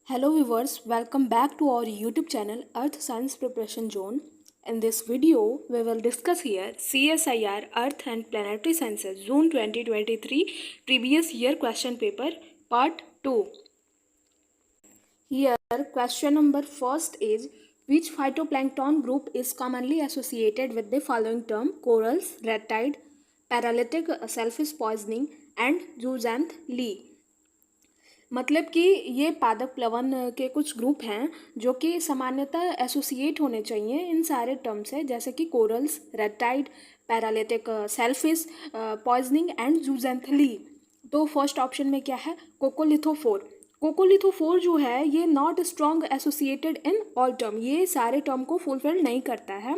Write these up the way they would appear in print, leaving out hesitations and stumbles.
Hello viewers, welcome back to our YouTube channel Earth Science Preparation Zone. In this video, we will discuss here CSIR Earth and Planetary Sciences June 2023 Previous Year Question Paper Part 2. Here, question number first is which phytoplankton group is commonly associated with the following term corals, red tide, paralytic shellfish poisoning and zooxanth मतलब कि ये पादप प्लवन के कुछ group हैं जो कि सामान्यतः एसोसिएट होने चाहिए इन सारे टर्म से, जैसे कि corals, red tide, paralytic shellfish poisoning and zooxanthellae. तो फर्स्ट ऑप्शन में क्या है, कोकोलिथोफोर। कोकोलिथोफोर जो है ये not strong associated in all term, ये सारे टर्म को फुलफिल नहीं करता है।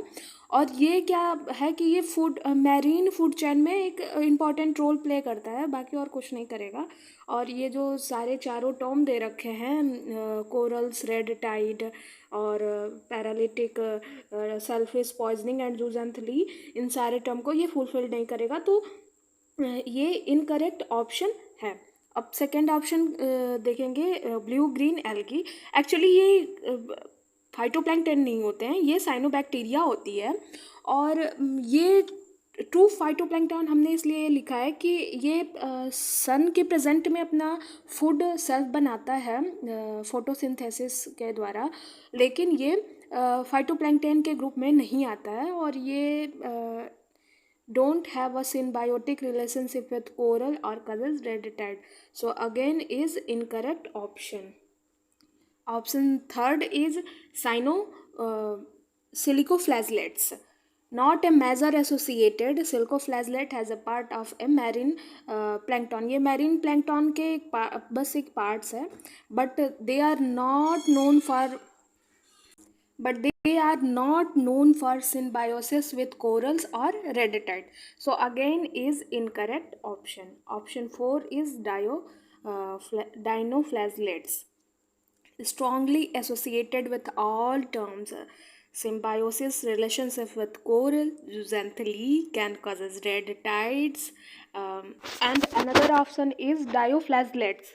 और ये क्या है कि ये फूड मैरीन फूड चेन में एक इम्पॉर्टेंट रोल प्ले करता है, बाकी और कुछ नहीं करेगा। और ये जो सारे चारों टर्म दे रखे हैं कोरल्स, रेड टाइड और paralytic shellfish poisoning and zooxanthellae, इन सारे टर्म को ये फुलफिल नहीं करेगा, तो ये इनकरेक्ट ऑप्शन है। अब सेकेंड ऑप्शन देखेंगे ब्लू ग्रीन एल्गी। एक्चुअली ये फाइटोप्लैंक्टन नहीं होते हैं, ये साइनोबैक्टीरिया होती है। और ये ट्रू फाइटोप्लैंक्टन हमने इसलिए लिखा है कि ये सन के प्रेजेंट में अपना फूड सेल्फ बनाता है फोटोसिंथेसिस के द्वारा, लेकिन ये फाइटोप्लैंक्टन के ग्रुप में नहीं आता है। और ये don't have a symbiotic relationship with coral or cousins red tide. So again is incorrect option. Option third is silicoflagellates. Not a major associated, silicoflagellate has a part of a marine plankton. ये marine plankton के बस एक parts है, but they are not known for symbiosis with corals or red tide. So again is incorrect option. Option 4 is dinoflagellates. Strongly associated with all terms. Symbiosis relationship with coral, zooxanthellae can causes red tides. And another option is dioflagellates.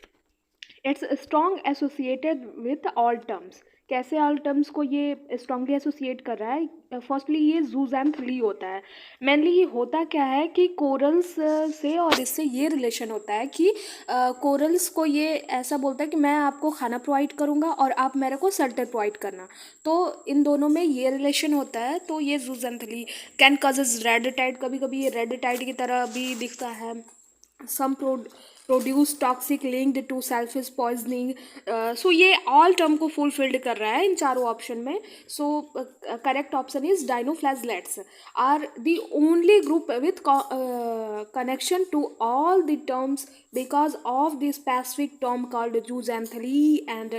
It's strong associated with all terms. कैसे all terms को ये strongly associate कर रहा है? Firstly ये zooxanthellae होता है। Mainly ये होता क्या है कि कोरल्स से और इससे ये रिलेशन होता है कि कोरल्स को ये ऐसा बोलता है कि मैं आपको खाना प्रोवाइड करूँगा और आप मेरे को शेल्टर प्रोवाइड करना, तो इन दोनों में ये रिलेशन होता है। तो ये जूजेंथली कैन कॉजेज रेड टाइड, कभी कभी ये रेड टाइड की तरह भी दिखता है। Some produce toxic linked to shellfish poisoning. So ये ऑल टर्म को फुलफिल्ड कर रहा है इन चारों ऑप्शन में। So correct option is dinoflagellates are the only group with connection to all the terms because of the specific term called zooxanthellae and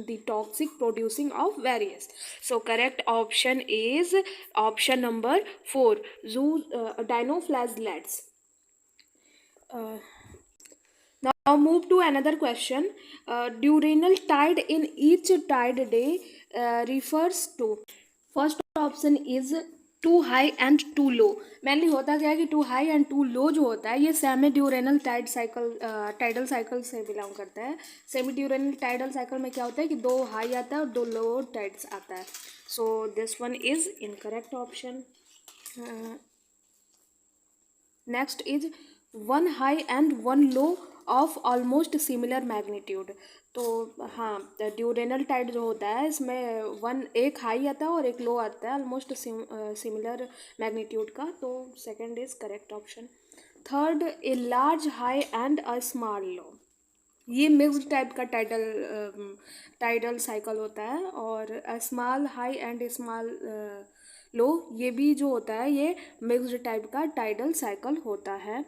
the toxic producing of various. So correct option is option number 4, dinoflagellates. Now move to another question. Diurnal tide in each tide day refers to. First option is two high and two low. Mainly होता क्या है कि two high and two low जो होता है ये semi diurnal tidal cycle से belong करता है। सेमी ड्यूरेनल टाइडल साइकिल में क्या होता है कि दो हाई आता है और दो लो टाइड्स आता है। So this one is incorrect option. Next is one high and one low of almost similar magnitude. तो हाँ, ड्यूरेनल टाइड जो होता है इसमें एक हाई आता है और एक लो आता है ऑलमोस्ट सिमिलर मैग्नीट्यूड का। तो second is correct option. Third, a large high and a small low. ये मिक्स्ड टाइप का टाइडल साइकिल होता है। और small high and small low ये भी जो होता है ये मिक्स्ड टाइप का टाइडल साइकिल होता है।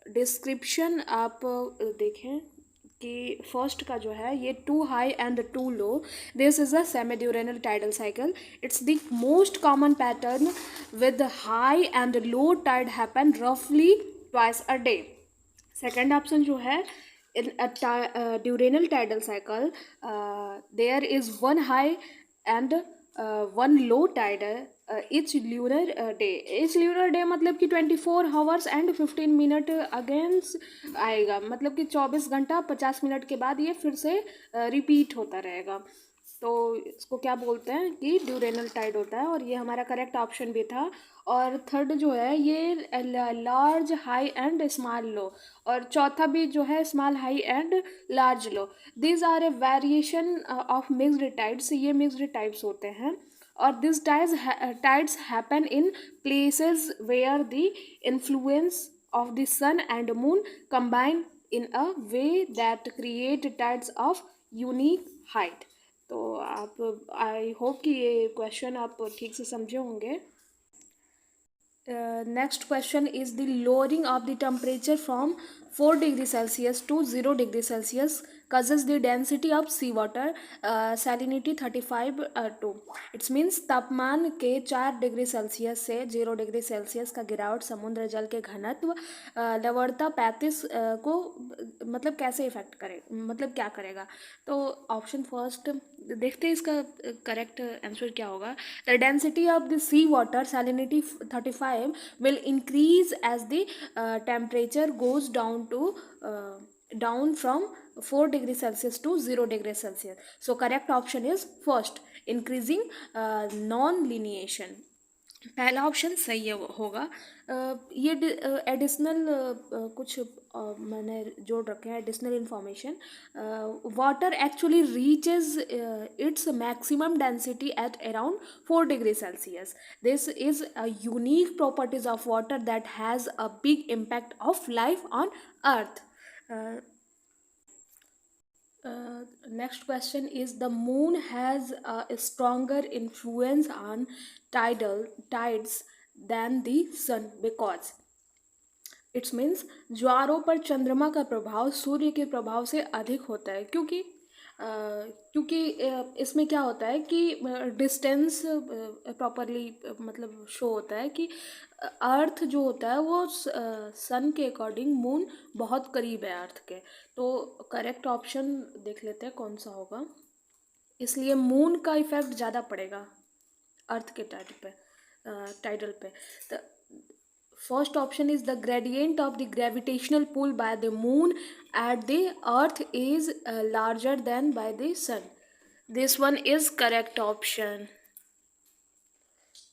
डिस्क्रिप्शन आप देखें कि फर्स्ट का जो है ये two high and two low, this is a semi diurnal tidal cycle. It's the most common pattern with high and low tide happen रफली twice a day. Second option जो है in a diurnal tidal cycle there is one high and one low tide each lunar day मतलब कि 24 hours and 15 minute against आएगा, मतलब कि 24 घंटा 50 minute के बाद ये फिर से रिपीट होता रहेगा। तो इसको क्या बोलते हैं कि ड्यूरेनल टाइड होता है, और ये हमारा करेक्ट ऑप्शन भी था। और थर्ड जो है ये large high and small low, और चौथा भी जो है small high and large low. These are a variation of mixed tides, ये मिक्स्ड टाइप्स होते हैं। और this tides happen in places where the influence of the sun and moon combine in a way that create tides of unique height। तो आप I hope कि ये question आप ठीक से समझे होंगे। Next question is the lowering of the temperature from 4 degree Celsius to 0 degree Celsius causes the density of seawater salinity 35 it's means तापमान के 4 डिग्री सेल्सियस से 0 डिग्री सेल्सियस का गिरावट समुद्र जल के घनत्व लवणता 35 को मतलब कैसे इफेक्ट करे, मतलब क्या करेगा। तो ऑप्शन फर्स्ट देखते हैं इसका करेक्ट आंसर क्या होगा। The density of the sea water salinity 35 will increase as the temperature goes down from 4 degree Celsius to 0 degree Celsius। So correct option is first, increasing non-lineation। पहला option सही होगा। ये additional कुछ मैंने जोड़ रखे हैं additional information. Water actually reaches its maximum density at around 4 degree Celsius. This is a unique properties of water that has a big impact of life on earth. Next question is the moon has a stronger influence on tides than the sun because it's means ज्वारों पर चंद्रमा का प्रभाव सूर्य के प्रभाव से अधिक होता है, क्योंकि इसमें क्या होता है कि डिस्टेंस प्रॉपरली मतलब शो होता है कि अर्थ जो होता है वो सन के अकॉर्डिंग मून बहुत करीब है अर्थ के। तो करेक्ट ऑप्शन देख लेते हैं कौन सा होगा। इसलिए मून का इफेक्ट ज़्यादा पड़ेगा अर्थ के टाइडल पे। तो first option is the gradient of the gravitational pull by the moon at the earth is larger than by the sun। This one is correct option।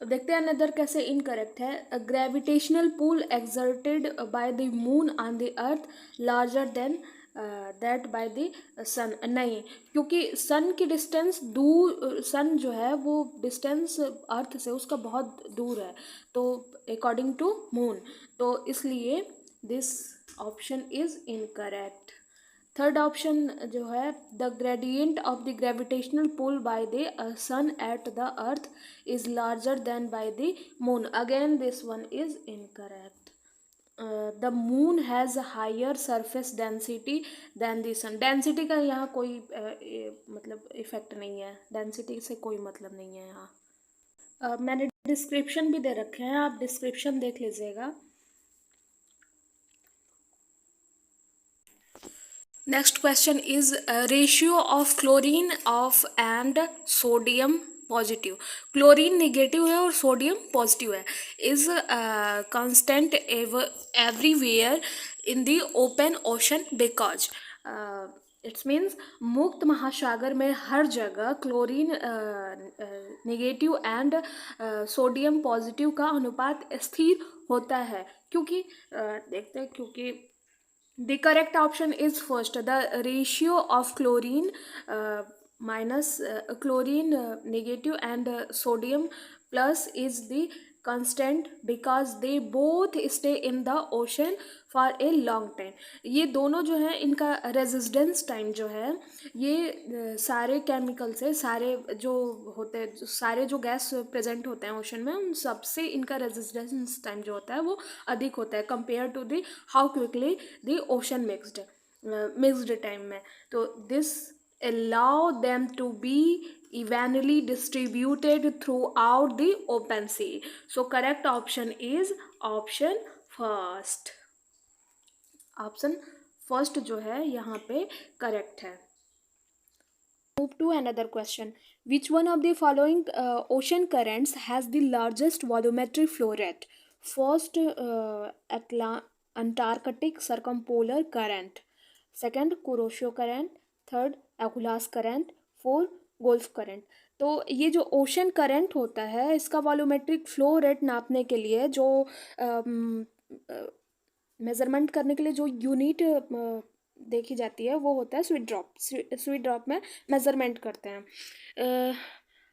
अब देखते हैं अनदर कैसे इनकरेक्ट है। Gravitational pull exerted by the moon on the earth larger than that by the sun. नहीं, क्योंकि सन की distance दूर, सन जो है वो डिस्टेंस अर्थ से उसका बहुत दूर है, तो अकॉर्डिंग टू मून, तो इसलिए this option is incorrect. Third option जो है the gradient of the gravitational pull by the sun at the earth is larger than by the moon. Again this one is incorrect. The moon has higher surface density than the sun. Density का यहाँ कोई मतलब effect नहीं है, density से कोई मतलब नहीं है यहाँ। मैंने डिस्क्रिप्शन भी दे रखे हैं, आप डिस्क्रिप्शन देख लीजिएगा। Next question is ratio of chlorine of and sodium positive. Chlorine negative है और सोडियम पॉजिटिव है। Is constant everywhere in the open ocean because it's means मुक्त महासागर में हर जगह chlorine negative and sodium positive का अनुपात स्थिर होता है, क्योंकि देखते हैं क्योंकि the correct option is first, the ratio of chlorine minus chlorine negative and sodium plus is the constant because they both stay in the ocean for a long time। ये दोनों जो है इनका रेजिस्टेंस टाइम जो है ये सारे chemical से, सारे जो होते हैं, सारे जो गैस प्रेजेंट होते हैं ओशन में, उन सबसे इनका रेजिस्टेंस टाइम जो होता है वो अधिक होता है compare to the how quickly the ocean mixed time में। तो this allow them to be evenly distributed throughout the open sea। So correct option is option first। Option first जो है यहाँ पे करेक्ट है। Move to another question. Which one of the following ocean currents has the largest volumetric flow rate? First, Antarctic circumpolar current. Second, Kuroshio current. Third, एगुलास current. Four, golf current. तो ये जो ocean current होता है इसका volumetric flow rate नापने के लिए जो मेज़रमेंट करने के लिए जो यूनिट देखी जाती है वो होता है स्वीट ड्रॉप. स्वीट ड्रॉप में मेज़रमेंट करते हैं.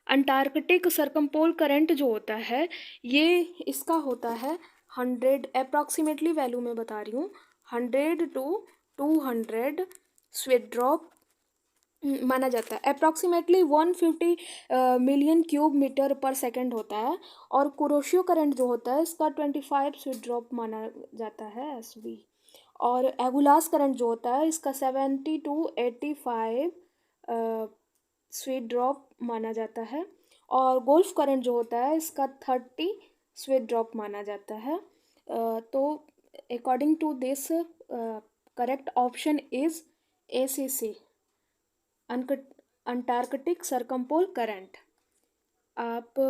अंटार्कटिक सरकमपोल करंट जो होता है ये इसका होता है 100, अप्रॉक्सीमेटली वैल्यू मैं बता रही हूँ, 100 to 200 स्वीट ड्रॉप माना जाता है. अप्रॉक्सीमेटली 150 मिलियन क्यूब मीटर पर सेकेंड होता है. और कुरोशियो करंट जो होता है इसका 25 स्वीट ड्रॉप माना जाता है SV. और एगुलास करंट जो होता है इसका 70 to 85 स्वीट ड्रॉप माना जाता है. और गोल्फ करंट जो होता है इसका 30 स्वीट ड्रॉप माना जाता है. तो according to this correct option is ACC, Antarctic circumpolar current. आप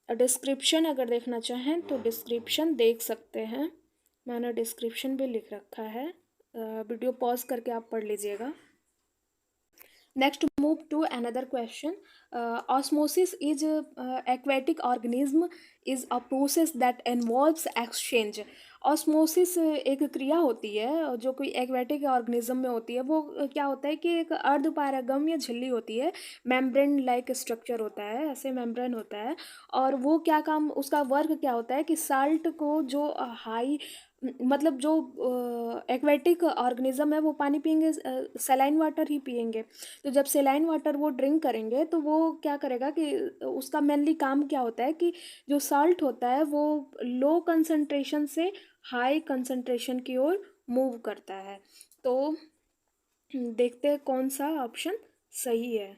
डिस्क्रिप्शन अगर देखना चाहें तो डिस्क्रिप्शन देख सकते हैं, मैंने डिस्क्रिप्शन भी लिख रखा है. वीडियो पॉज करके आप पढ़ लीजिएगा. Next, move to another question. Osmosis is aquatic organism is a process that involves exchange. Osmosis एक क्रिया होती है जो कोई एक्वेटिक ऑर्गेनिज्म में होती है. वो क्या होता है कि एक अर्धपारगम या झिल्ली होती है, मेम्ब्रेन लाइक स्ट्रक्चर होता है, ऐसे मेम्ब्रेन होता है. और वो क्या काम, उसका वर्क क्या होता है कि साल्ट को जो हाई मतलब जो एक्वेटिक ऑर्गेनिज्म है वो पानी पियेंगे, सेलाइन वाटर ही पियेंगे. तो जब सेलाइन वाटर वो ड्रिंक करेंगे तो वो क्या करेगा कि उसका मेनली काम क्या होता है कि जो साल्ट होता है वो लो कंसंट्रेशन से हाई कंसंट्रेशन की ओर मूव करता है. तो देखते हैं कौन सा ऑप्शन सही है.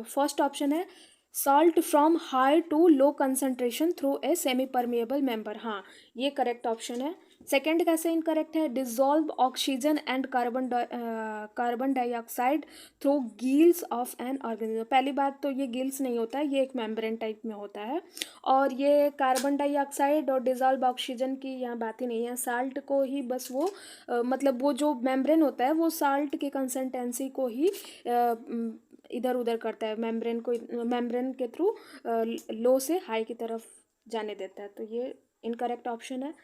फर्स्ट ऑप्शन है salt from high to low concentration through a semi permeable member. हाँ, ये करेक्ट ऑप्शन है. सेकंड कैसे इनकरेक्ट है? Dissolve oxygen and carbon dioxide through gills of an organism. पहली बात तो ये गिल्स नहीं होता है, ये एक मेम्ब्रेन टाइप में होता है. और ये कार्बन डाइऑक्साइड और डिजॉल्व ऑक्सीजन की यहाँ बात ही नहीं है. साल्ट को ही बस वो मतलब वो जो मेम्ब्रेन होता है वो साल्ट की कंसिस्टेंसी को ही इधर उधर करता है, मेम्ब्रेन के थ्रू लो से हाई की तरफ जाने देता है. तो ये इनकरेक्ट ऑप्शन है.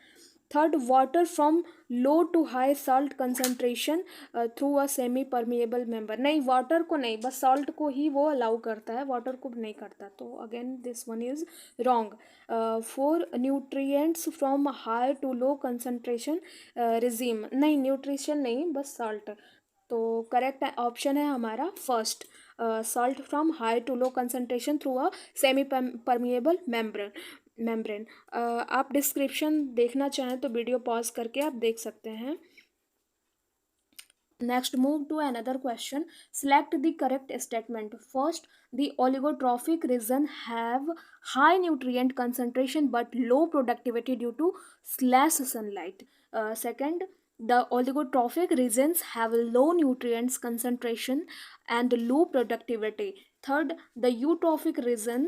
Third, water from low to high salt concentration through a semi permeable member. नहीं, वाटर को नहीं, बस सॉल्ट को ही वो अलाउ करता है, वाटर को नहीं करता. तो again this one is wrong. Four, nutrients from high to low concentration regime. नहीं, न्यूट्रिशन नहीं, बस सॉल्ट. तो करेक्ट ऑप्शन है हमारा first, salt from high to low concentration through a semi permeable membrane. आप डिस्क्रिप्शन देखना चाहें तो वीडियो पॉज करके आप देख सकते हैं. Next, move to another question. Select the correct statement. First, the oligotrophic region have high nutrient concentration but low productivity due to slash sunlight. Second, the oligotrophic regions have low nutrients concentration and low productivity. Third, the eutrophic region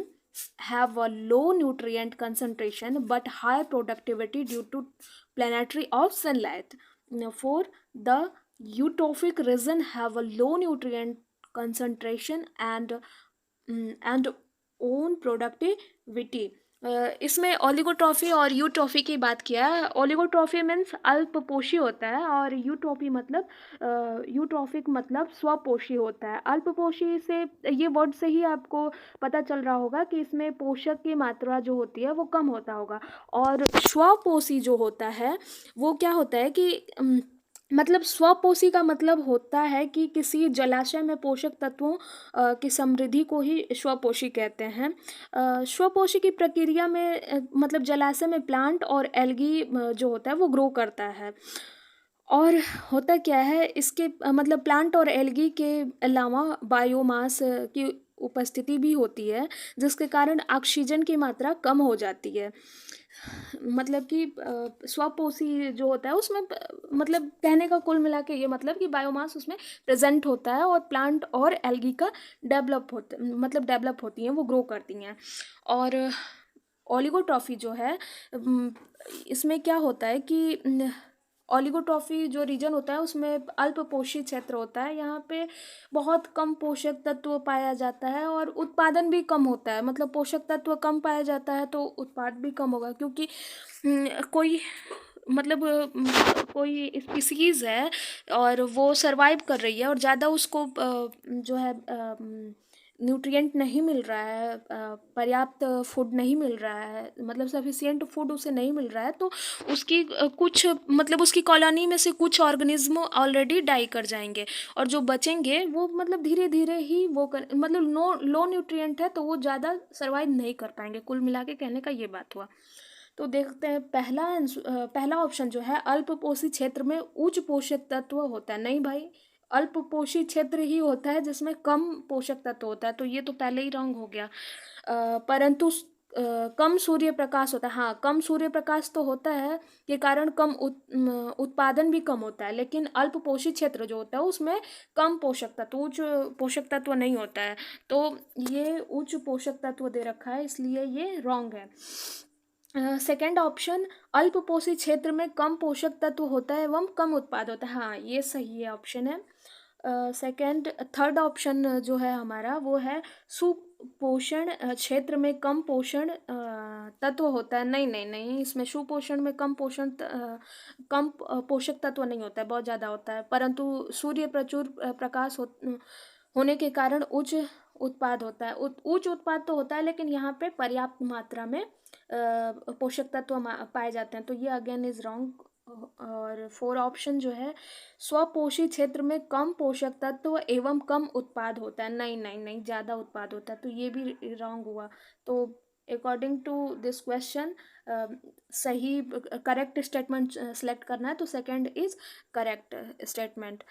have a low nutrient concentration but high productivity due to planetary of sunlight. Four, the eutrophic region have a low nutrient concentration and own productivity. इसमें ओलिगोट्रॉफी और यूट्रॉफी की बात किया है. ओलिगोट्रॉफी means अल्पपोषी होता है और यूट्रॉफी मतलब यूट्रॉफिक मतलब स्वपोषी होता है. अल्पपोषी से ये वर्ड से ही आपको पता चल रहा होगा कि इसमें पोषक की मात्रा जो होती है वो कम होता होगा. और स्वपोषी जो होता है वो क्या होता है कि मतलब स्वपोषी का मतलब होता है कि किसी जलाशय में पोषक तत्वों की समृद्धि को ही स्वपोषी कहते हैं. स्वपोषी की प्रक्रिया में मतलब जलाशय में प्लांट और एल्गी जो होता है वो ग्रो करता है. और होता क्या है इसके मतलब प्लांट और एल्गी के अलावा बायोमास की उपस्थिति भी होती है जिसके कारण ऑक्सीजन की मात्रा कम हो जाती है. मतलब कि स्वपोषी जो होता है उसमें मतलब कहने का कुल मिला के ये मतलब कि बायोमास उसमें प्रेजेंट होता है और प्लांट और एल्गी का डेवलप होती हैं, वो ग्रो करती हैं। और ओलिगोट्रॉफी जो है इसमें क्या होता है कि ओलिगोट्रॉफी जो रीजन होता है उसमें अल्प पोषित क्षेत्र होता है। यहाँ पे बहुत कम पोषक तत्व पाया जाता है और उत्पादन भी कम होता है। मतलब पोषक तत्व कम पाया जाता है तो उत्पाद भी कम होगा, क्योंकि कोई मतलब कोई स्पीसीज है और वो सरवाइव कर रही है और ज़्यादा उसको जो है न्यूट्रिएंट नहीं मिल रहा है, पर्याप्त फूड नहीं मिल रहा है, मतलब सफिशिएंट फूड उसे नहीं मिल रहा है, तो उसकी कुछ मतलब उसकी कॉलोनी में से कुछ ऑर्गेनिज्म ऑलरेडी डाई कर जाएंगे और जो बचेंगे वो मतलब धीरे धीरे ही वो मतलब लो न्यूट्रिएंट है तो वो ज़्यादा सर्वाइव नहीं कर पाएंगे। कुल मिला के कहने का ये बात हुआ। तो देखते हैं पहला ऑप्शन जो है अल्प पोषित क्षेत्र में उच्च पोषक तत्व होता है। नहीं भाई, अल्प पोषित क्षेत्र ही होता है जिसमें कम पोषक तत्व होता है, तो ये तो पहले ही रॉन्ग हो गया। परंतु कम सूर्य प्रकाश होता है। हाँ, कम सूर्य प्रकाश तो होता है के कारण कम उत्पादन भी कम होता है, लेकिन अल्प पोषित क्षेत्र जो होता है उसमें कम पोषक तत्व, उच्च पोषक तत्व नहीं होता है, तो ये उच्च पोषक तत्व दे रखा है, इसलिए ये रॉन्ग है। सेकेंड ऑप्शन अल्प पोषित क्षेत्र में कम पोषक तत्व होता है एवं कम उत्पाद होता है। हाँ, ये सही है ऑप्शन है। थर्ड ऑप्शन जो है हमारा वो है सुपोषण क्षेत्र में कम पोषण तत्व होता है। नहीं नहीं नहीं, इसमें सुपोषण में कम पोषक तत्व नहीं होता है, बहुत ज़्यादा होता है, परंतु सूर्य प्रचुर प्रकाश होने के कारण उच्च उत्पाद होता है। उच्च उत्पाद तो होता है लेकिन यहाँ पे पर्याप्त मात्रा में पोषक तत्व पाए जाते हैं, तो ये अगेन इज रॉन्ग। और फोर ऑप्शन जो है स्वपोषित क्षेत्र में कम पोषक तत्व एवं कम उत्पाद होता है। नहीं नहीं नहीं, ज़्यादा उत्पाद होता है, तो ये भी रॉन्ग हुआ। तो अकॉर्डिंग टू दिस क्वेश्चन सही करेक्ट स्टेटमेंट सेलेक्ट करना है, तो सेकंड इज करेक्ट स्टेटमेंट।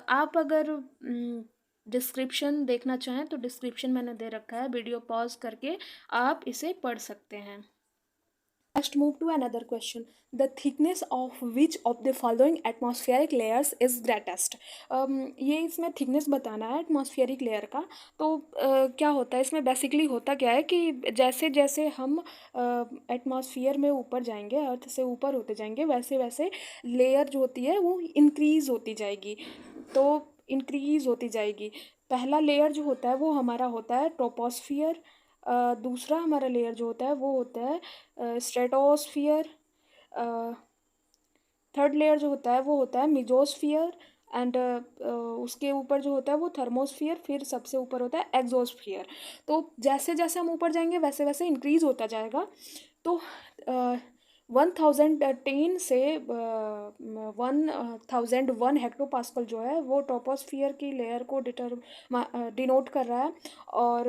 आप अगर डिस्क्रिप्शन देखना चाहें तो डिस्क्रिप्शन मैंने दे रखा है, वीडियो पॉज करके आप इसे पढ़ सकते हैं। Let's move to another question. The thickness of which of the following atmospheric layers is greatest? ये इसमें थिकनेस बताना है एटमॉस्फेरिक लेयर का। तो क्या होता है इसमें, बेसिकली होता क्या है कि जैसे जैसे हम एटमॉस्फेयर में ऊपर जाएंगे, अर्थ से ऊपर होते जाएंगे, वैसे वैसे लेयर जो होती है वो इंक्रीज होती जाएगी। तो इंक्रीज होती जाएगी। पहला लेयर जो होता है वो हमारा होता है ट्रोपोस्फियर। दूसरा हमारा लेयर जो होता है वो होता है स्ट्रेटोस्फियर। थर्ड लेयर जो होता है वो होता है मिजोस्फियर एंड उसके ऊपर जो होता है वो थर्मोस्फियर, फिर सबसे ऊपर होता है एक्सोस्फियर। तो जैसे जैसे हम ऊपर जाएंगे वैसे वैसे इंक्रीज होता जाएगा। तो 1010 से 1001 हेक्टोपास्कल जो है वो ट्रोपोस्फियर की लेयर को डिनोट कर रहा है, और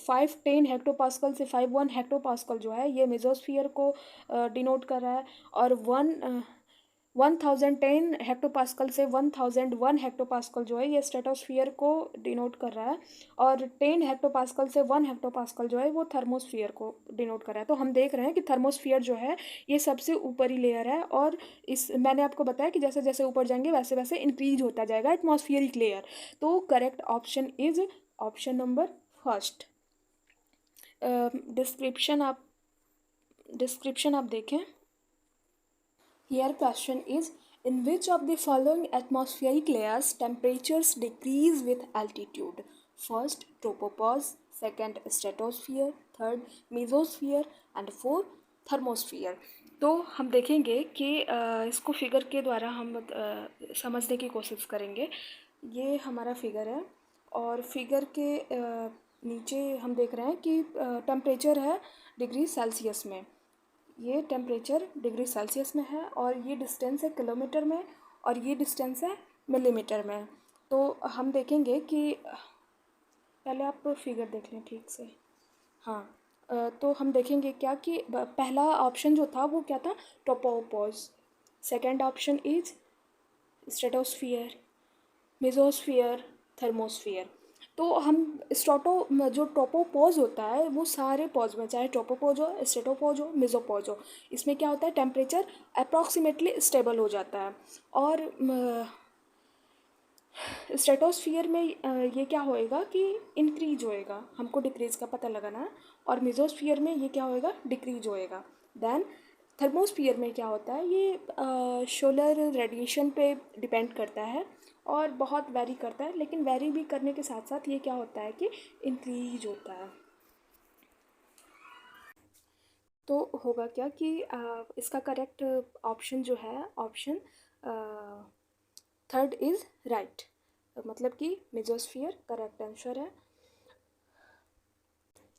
510 हेक्टोपास्कल से 51 हेक्टोपास्कल जो है ये मेसोस्फियर को डिनोट कर रहा है, और 1010 हेक्टोपास्कल से 1001 हेक्टोपास्कल जो है ये स्ट्रेटोस्फियर को डिनोट कर रहा है, और 10 हेक्टोपास्कल से 1 हेक्टोपास्कल जो है वो थर्मोस्फियर को डिनोट कर रहा है। तो हम देख रहे हैं कि थर्मोस्फियर जो है ये सबसे ऊपरी लेयर है, और इस मैंने आपको बताया कि जैसे जैसे ऊपर जाएंगे वैसे वैसे इंक्रीज होता जाएगा एटमॉस्फेरिक लेयर। तो correct option is option number first. Description आप देखें। Here question is, in which of the following atmospheric layers temperatures decrease with altitude? First tropopause, second stratosphere, third mesosphere and fourth thermosphere. तो हम देखेंगे कि इसको figure के द्वारा हम समझने की कोशिश करेंगे। ये हमारा फिगर है और फिगर के नीचे हम देख रहे हैं कि टेम्परेचर है डिग्री सेल्सियस में। ये टेम्परेचर डिग्री सेल्सियस में है और ये डिस्टेंस है किलोमीटर में और ये डिस्टेंस है मिलीमीटर में। तो हम देखेंगे कि पहले आप फिगर देख लें ठीक से। हाँ, तो हम देखेंगे क्या कि पहला ऑप्शन जो था वो क्या था, tropopause. Second option is stratosphere, mesosphere, thermosphere. तो हम स्ट्रोटो जो ट्रोपोपॉज होता है वो सारे पॉज में, चाहे ट्रोपोपॉज हो, स्ट्रेटोपॉज हो, मेसोपॉज हो, इसमें क्या होता है टेम्परेचर अप्रॉक्सीमेटली स्टेबल हो जाता है। और स्ट्रेटोस्फियर में ये क्या होएगा कि इंक्रीज होएगा, हमको डिक्रीज का पता लगाना है। और मेसोस्फियर में ये क्या होएगा डिक्रीज होएगा। देन थर्मोस्फियर में क्या होता है, ये सोलर रेडिएशन पे डिपेंड करता है और बहुत वेरी करता है, लेकिन वेरी भी करने के साथ साथ ये क्या होता है कि इंक्रीज होता है। तो होगा क्या कि इसका करेक्ट ऑप्शन जो है ऑप्शन थर्ड इज़ राइट, मतलब कि मेसोस्फियर करेक्ट आंसर है।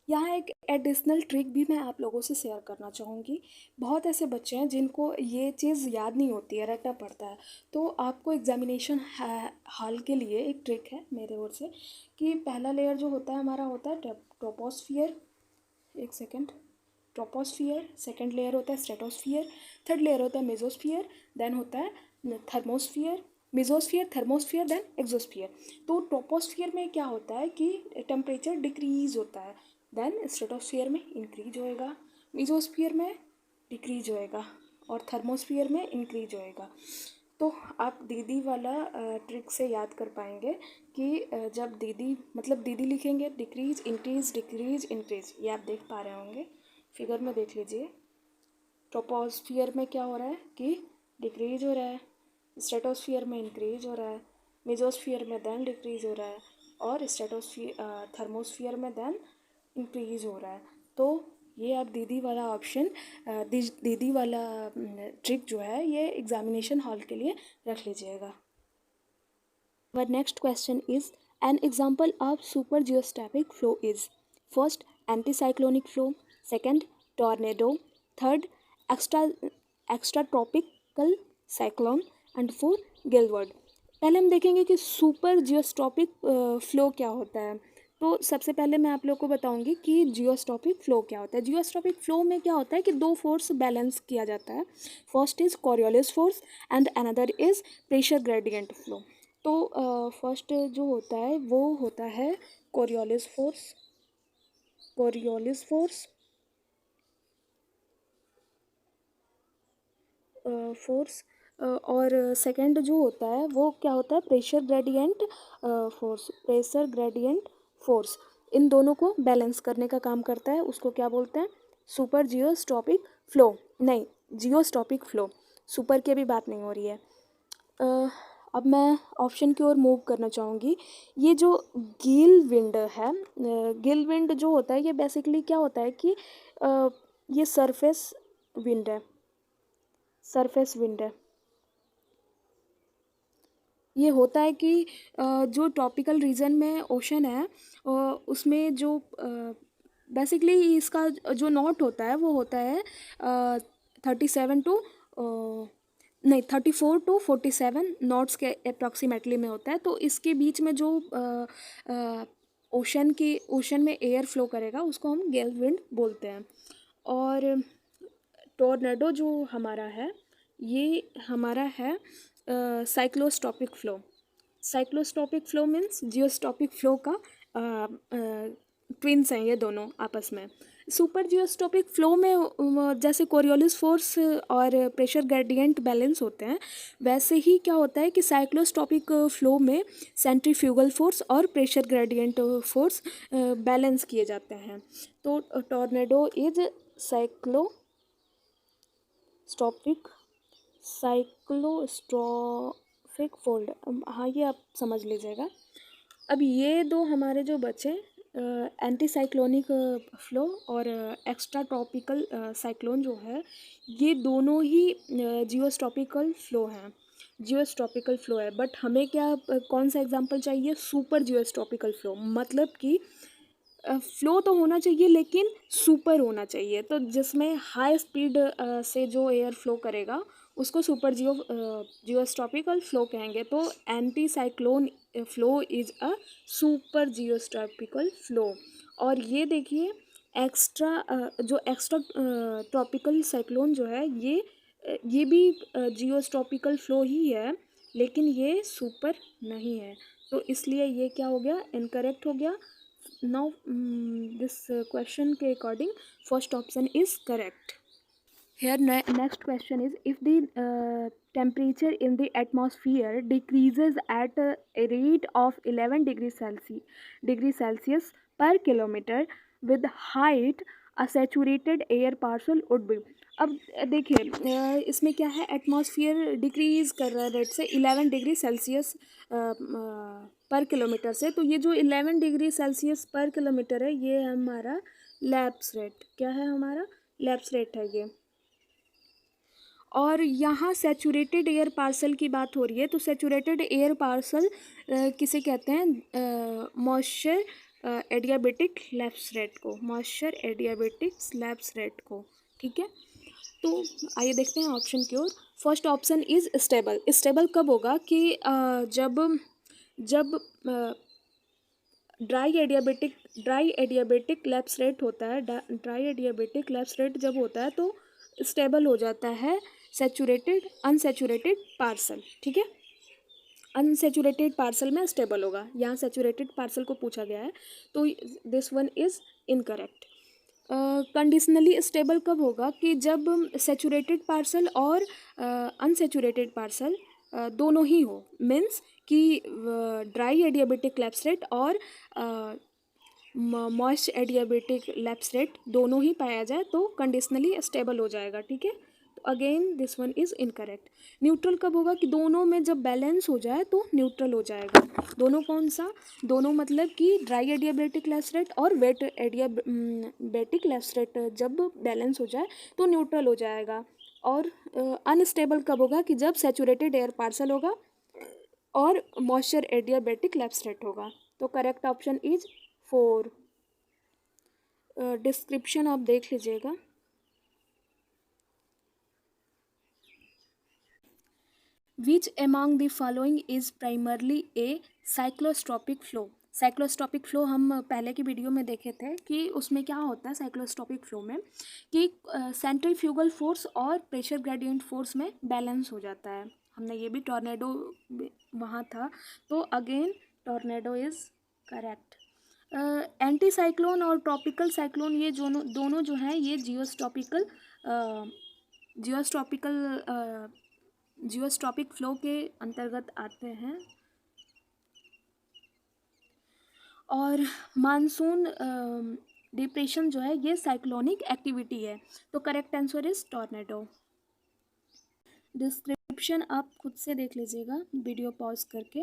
यहाँ एक एडिशनल ट्रिक भी मैं आप लोगों से शेयर करना चाहूँगी। बहुत ऐसे बच्चे हैं जिनको ये चीज़ याद नहीं होती है, रटना पड़ता है। तो आपको एग्जामिनेशन हॉल के लिए एक ट्रिक है मेरे ओर से कि पहला लेयर जो होता है हमारा होता है ट्रोपोस्फियर, एक सेकेंड, ट्रोपोस्फियर, सेकेंड लेयर होता है स्ट्रेटोस्फियर, थर्ड लेयर होता है मेसोस्फियर, देन होता है thermosphere, mesosphere, thermosphere, then exosphere. तो ट्रोपोस्फियर में क्या होता है कि टेम्परेचर डिक्रीज होता है, देन स्ट्रेटोस्फियर में इंक्रीज होएगा, मेसोस्फियर में डिक्रीज होएगा और थर्मोस्फियर में इंक्रीज होएगा। तो आप दीदी वाला ट्रिक से याद कर पाएंगे कि जब दीदी मतलब दीदी लिखेंगे डिक्रीज इंक्रीज डिक्रीज इंक्रीज, ये आप देख पा रहे होंगे फिगर में, देख लीजिए। ट्रोपोस्फियर में क्या हो रहा है कि डिक्रीज हो रहा है, स्ट्रेटोस्फियर में इंक्रीज हो रहा है, मेसोस्फियर में देन डिक्रीज हो रहा है और स्ट्रेटोस्फियर थर्मोस्फियर में देन इंक्रीज हो रहा है। तो ये आप दीदी वाला ऑप्शन दीदी वाला ट्रिक जो है ये एग्जामिनेशन हॉल के लिए रख लीजिएगा। Our next question is an example of supergeostrophic flow is first anticyclonic flow, second tornado, third extra extratropical cyclone and fourth gilbert। पहले हम देखेंगे कि सुपर जियोस्ट्रॉपिक फ्लो क्या होता है। तो सबसे पहले मैं आप लोग को बताऊंगी कि जियोस्ट्रॉपिक फ्लो क्या होता है। जियोस्ट्रॉपिक फ्लो में क्या होता है कि दो फोर्स बैलेंस किया जाता है, first is Coriolis force and another is pressure gradient flow. तो फर्स्ट जो होता है वो होता है Coriolis force, Coriolis force force और सेकंड जो होता है वो क्या होता है pressure gradient force, pressure gradient force. इन दोनों को बैलेंस करने का काम करता है, उसको क्या बोलते हैं सुपर जियोस्ट्रॉपिक फ्लो, नहीं जियोस्ट्रॉपिक फ्लो, सुपर की भी बात नहीं हो रही है। अब मैं ऑप्शन की ओर मूव करना चाहूँगी। ये जो गिल विंड है, गिल विंड जो होता है ये बेसिकली क्या होता है कि ये सरफेस विंड है, सरफेस विंड है। ये होता है कि जो ट्रॉपिकल रीजन में ओशन है उसमें जो बेसिकली इसका जो नॉट होता है वो होता है 37 टू नहीं 34 टू 47 नॉट्स के अप्रॉक्सीमेटली में होता है। तो इसके बीच में जो ओशन में एयर फ्लो करेगा उसको हम गेल विंड बोलते हैं। और टोर्नेडो जो हमारा है ये हमारा है साइक्लोस्ट्रॉपिक फ्लो। साइक्लोस्ट्रॉपिक फ्लो मीन्स जियोस्ट्रॉपिक फ्लो का ट्विन्स हैं ये दोनों आपस में। सुपर जियोस्ट्रॉपिक फ्लो में जैसे कोरियोलिस फोर्स और प्रेशर ग्रेडियंट बैलेंस होते हैं, वैसे ही क्या होता है कि साइक्लोस्ट्रॉपिक फ्लो में सेंट्रीफ्यूगल फोर्स और प्रेशर ग्रेडियंट फोर्स बैलेंस किए जाते हैं। तो टॉर्नेडो इज साइक्लोस्ट्रॉपिक फोल्ड, हाँ ये आप समझ लीजिएगा। अब ये दो हमारे जो बचे एंटी साइक्लोनिक फ्लो और एक्स्ट्रा ट्रॉपिकल साइक्लोन जो है ये दोनों ही जियोस्ट्रॉपिकल फ्लो हैं, जियोस्ट्रॉपिकल फ्लो है। बट हमें क्या कौन सा एग्जांपल चाहिए सुपर जियोस्ट्रॉपिकल फ्लो, मतलब कि फ्लो तो होना चाहिए लेकिन सुपर होना चाहिए। तो जिसमें हाई स्पीड से जो एयर फ्लो करेगा उसको सुपर जियोस्ट्रॉपिकल फ्लो कहेंगे। तो anti cyclone flow is a super geostrophical flow. और ये देखिए जो एक्स्ट्रा ट्रॉपिकल साइक्लोन जो है ये भी जियोस्ट्रॉपिकल फ्लो ही है लेकिन ये सुपर नहीं है। तो इसलिए ये क्या हो गया, इनकरेक्ट हो गया. नाउ दिस क्वेश्चन के according first option is correct. Here next question is, if the temperature in the atmosphere decreases at a rate of 11 degree Celsius per kilometer with height, a saturated air parcel would be. अब देखिए इसमें क्या है, atmosphere decrease कर रहा है rate से 11 degree Celsius पर किलोमीटर से. तो ये जो 11 डिग्री सेल्सियस पर किलोमीटर है ये हमारा लैप्स रेट. क्या है हमारा लैप्स रेट है ये. और यहाँ सैचुरेटेड एयर पार्सल की बात हो रही है. तो सैचुरेटेड एयर पार्सल किसे कहते हैं, मॉइस्चर एडियाबेटिक लैप्स रेट को, मॉइस्चर एडियाबेटिक लैप्स रेट को. ठीक है, तो आइए देखते हैं ऑप्शन की ओर. First option is stable. Stable कब होगा कि जब ड्राई एडियाबेटिक लैप्स रेट होता है. ड्राई एडियाबेटिक लैप्स रेट जब होता है तो स्टेबल हो जाता है सैचुरेटेड अनसैचुरेटेड पार्सल. ठीक है, अनसैचुरेटेड पार्सल में स्टेबल होगा. यहाँ सैचुरेटेड पार्सल को पूछा गया है तो this one is incorrect. Conditionally stable कब होगा कि जब सैचुरेटेड पार्सल और अनसैचुरेटेड पार्सल दोनों ही हो. मीन्स कि ड्राई एडियाबेटिक लैप्स रेट और मॉइस्ट एडियाबेटिक लैप्स रेट दोनों ही पाया जाए तो कंडीशनली स्टेबल हो जाएगा. ठीक है, तो again this one is incorrect. Neutral कब होगा कि दोनों में जब बैलेंस हो जाए तो न्यूट्रल हो जाएगा. दोनों कौन सा, दोनों मतलब कि ड्राई एडियाबेटिक लैप्स रेट और वेट एडियाबेटिक लैप्स रेट जब बैलेंस हो जाए तो न्यूट्रल हो जाएगा. और अनस्टेबल कब होगा कि जब सैचुरेटेड एयर पार्सल होगा और मॉइस्चर एडियाबेटिक लैप्स रेट होगा. तो करेक्ट ऑप्शन इज 4. डिस्क्रिप्शन आप देख लीजिएगा. Which among the following is primarily a cyclostrophic flow? Cyclostrophic flow हम पहले की वीडियो में देखे थे कि उसमें क्या होता है साइक्लोस्ट्रॉपिक फ्लो में कि सेंट्रीफ्यूगल फोर्स और प्रेशर ग्रेडियंट फोर्स में बैलेंस हो जाता है. हमने ये भी टॉर्नेडो वहाँ था. तो again tornado is correct. Anti cyclone और ट्रॉपिकल साइक्लोन ये दोनों जो हैं ये जियोस्ट्रॉपिक फ्लो के अंतर्गत आते हैं. और मानसून डिप्रेशन जो है ये साइक्लोनिक एक्टिविटी है. तो correct answer is tornado. Description आप खुद से देख लीजिएगा वीडियो पॉज करके.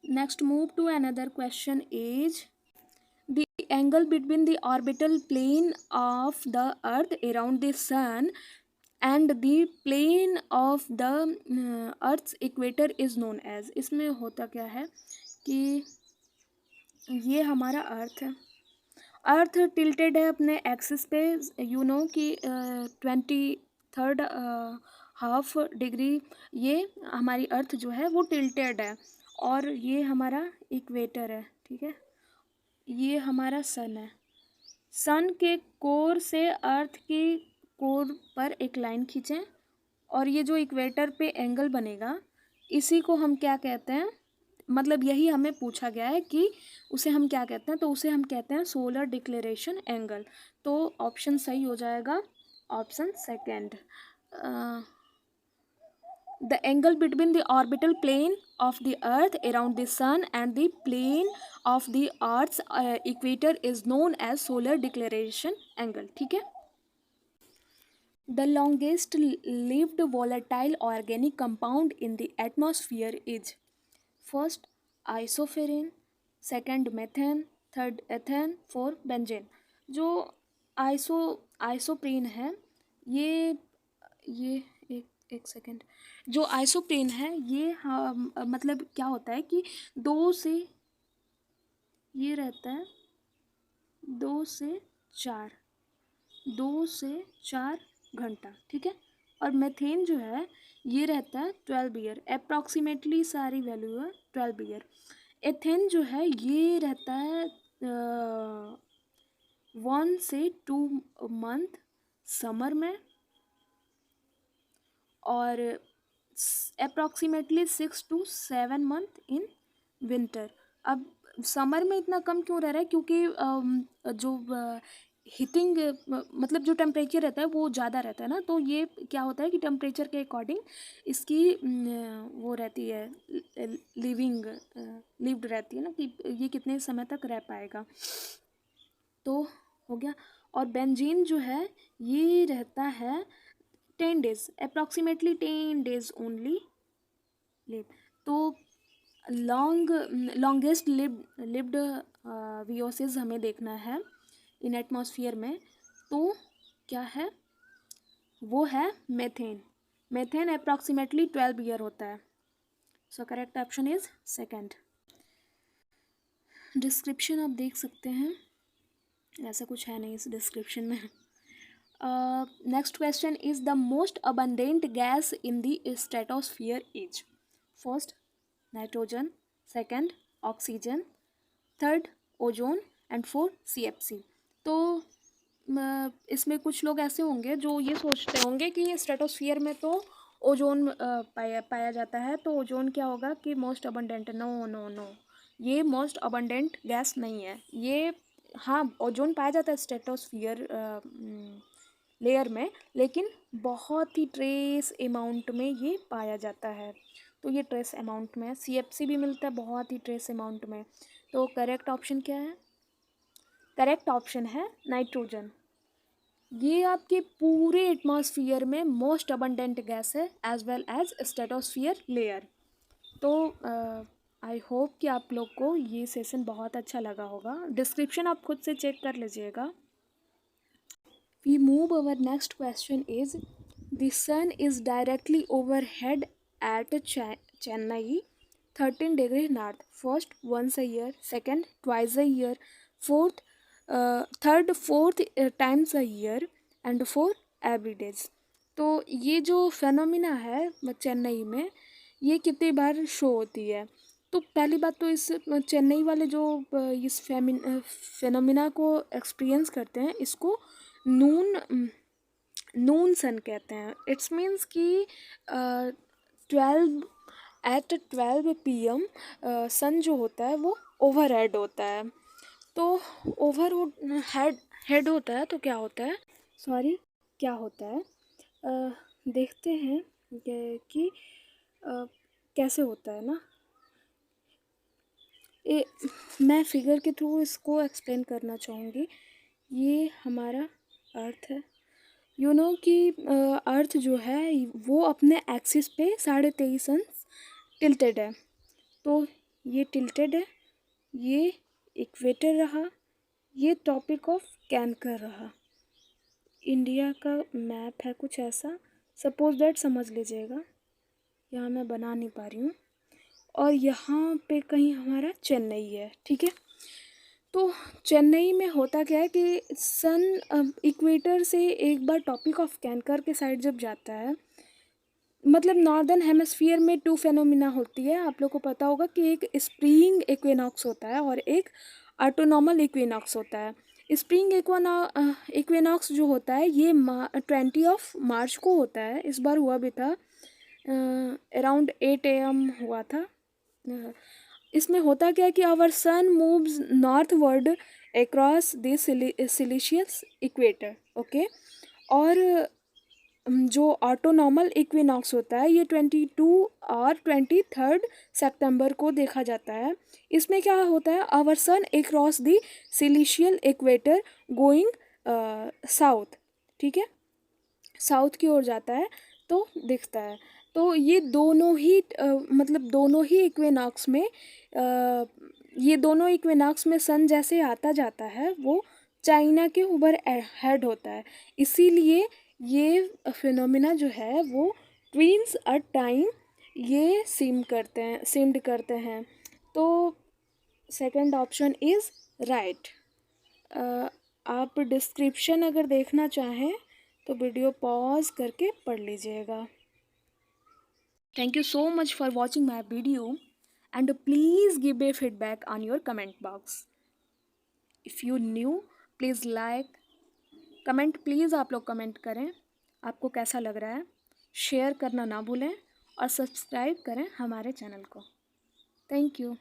Next move to another question is the angle between the orbital plane of the earth around the sun and the plane of the earth's equator is known as. इसमें होता क्या है कि ये हमारा अर्थ है. अर्थ टिल्टेड है अपने एक्सिस पे. यू नो कि 23rd हाफ डिग्री ये हमारी अर्थ जो है वो टिल्टेड है. और ये हमारा इक्वेटर है. ठीक है, ये हमारा सन है. सन के कोर से अर्थ की कोर पर एक लाइन खींचें और ये जो इक्वेटर पे एंगल बनेगा इसी को हम क्या कहते हैं, मतलब यही हमें पूछा गया है कि उसे हम क्या कहते हैं. तो उसे हम कहते हैं सोलर डिक्लेरेशन एंगल. तो ऑप्शन सही हो जाएगा option second. The angle between the orbital plane of the earth around the sun and the plane of the earth's equator is known as solar declination angle. ठीक है. The longest lived volatile organic compound in the atmosphere is first isoferine, second methane, third ethane, fourth benzene. जो isoprene है ये एक second. जो isoprene है ये मतलब क्या होता है कि दो से चार घंटा. ठीक है, और मेथेन जो है ये रहता है 12 ईयर. अप्रॉक्सीमेटली सारी वैल्यू है 12 ईयर. एथेन जो है ये रहता है 1 से 2 मंथ समर में. और approximately 6 to 7 month in winter. अब समर में इतना कम क्यों रह रहा है, क्योंकि जो हीटिंग मतलब जो टेम्परेचर रहता है वो ज़्यादा रहता है ना, तो ये क्या होता है कि टेम्परेचर के अकॉर्डिंग इसकी वो रहती है, लिव्ड रहती है ना, कि ये कितने समय तक रह पाएगा। तो हो गया। और बेंजीन जो है ये रहता है 10 days, approximately 10 days only live. तो लॉन्गेस्ट लिव्ड वीओसिस हमें देखना है इन एटमॉस्फेयर में, तो क्या है, वो है मेथेन। मेथेन अप्रॉक्सीमेटली 12 ईयर होता है। सो correct option is second. Description आप देख सकते हैं, ऐसा कुछ है नहीं इस डिस्क्रिप्शन में। Next question is the most abundant gas in the stratosphere is. First nitrogen, second oxygen, third ozone and fourth CFC। तो इसमें कुछ लोग ऐसे होंगे जो ये सोचते होंगे कि स्ट्रेटोस्फियर में तो ओजोन पाया जाता है, तो ओजोन क्या होगा कि most abundant. No no no, ये मोस्ट अबंडेंट गैस नहीं है ये। हाँ, ओजोन पाया जाता है स्ट्रेटोस्फियर लेयर में, लेकिन बहुत ही ट्रेस अमाउंट में ये पाया जाता है, तो ये ट्रेस अमाउंट में है। CFC भी मिलता है बहुत ही ट्रेस अमाउंट में। तो करेक्ट ऑप्शन क्या है? करेक्ट ऑप्शन है नाइट्रोजन। ये आपके पूरे एटमॉस्फियर में मोस्ट अबंडेंट गैस है as well as stratosphere layer. तो आई होप कि आप लोग को ये सेशन बहुत अच्छा लगा होगा। डिस्क्रिप्शन आप खुद से चेक कर लीजिएगा। We move our next question is, the sun is directly overhead at Chennai 13 degrees north. First once a year, second twice a year, third fourth times a year and fourth every days. तो ये जो phenomena है चेन्नई में, ये कितनी बार show होती है? तो पहली बात तो इस चेन्नई वाले जो इस फेनोमिना को एक्सपीरियंस करते हैं, इसको नून सन कहते हैं। इट्स मीन्स कि 12 PM सन जो होता है वो ओवर हेड होता है। तो ओवर हेड होता है तो क्या होता है, सॉरी क्या होता है, देखते हैं कि कैसे होता है ना। मैं फिगर के थ्रू इसको एक्सप्लेन करना चाहूँगी। ये हमारा अर्थ है, यू नो कि अर्थ जो है वो अपने एक्सिस पे 23.5 सन टिल्टेड है। तो ये टिल्टेड है, ये इक्वेटर रहा, ये टॉपिक ऑफ कैंकर रहा। इंडिया का मैप है कुछ ऐसा, सपोज दैट समझ लीजिएगा। यहाँ मैं बना नहीं पा रही हूँ, और यहाँ पे कहीं हमारा चेन्नई है, ठीक है। तो चेन्नई में होता क्या है कि सन इक्वेटर से एक बार टॉपिक ऑफ कैंकर के साइड जब जाता है, मतलब नॉर्दर्न हेमिस्फीयर में 2 फेनोमिना होती है। आप लोग को पता होगा कि एक स्प्रिंग इक्विनॉक्स होता है और एक ऑटोनॉमल इक्विनॉक्स होता है। स्प्रिंग इक्विनॉक्स जो होता है ये 20 मार्च को होता है। इस बार हुआ भी था, अराउंड 8 AM हुआ था। इसमें होता क्या है कि our sun moves northward across the celestial equator, okay. और जो ऑटोनॉमल इक्विनॉक्स होता है ये 22 और 23 सितंबर को देखा जाता है। इसमें क्या होता है, our sun across the celestial equator going south, ठीक है, साउथ की ओर जाता है तो दिखता है। तो ये दोनों ही मतलब दोनों ही इक्विनॉक्स में ये दोनों इक्विनॉक्स में सन जैसे आता जाता है वो चाइना के ऊपर हेड होता है, इसीलिए ये फिनोमिना जो है वो ट्विंस अ टाइम ये सीम्ड करते हैं। तो सेकंड ऑप्शन इज़ राइट। आप डिस्क्रिप्शन अगर देखना चाहें तो वीडियो पॉज करके पढ़ लीजिएगा। Thank you so much for watching my video and please give a feedback on your comment box. If you new please like comment, please आप लोग कमेंट करें आपको कैसा लग रहा है, शेयर करना ना भूलें और सब्सक्राइब करें हमारे चैनल को। Thank you.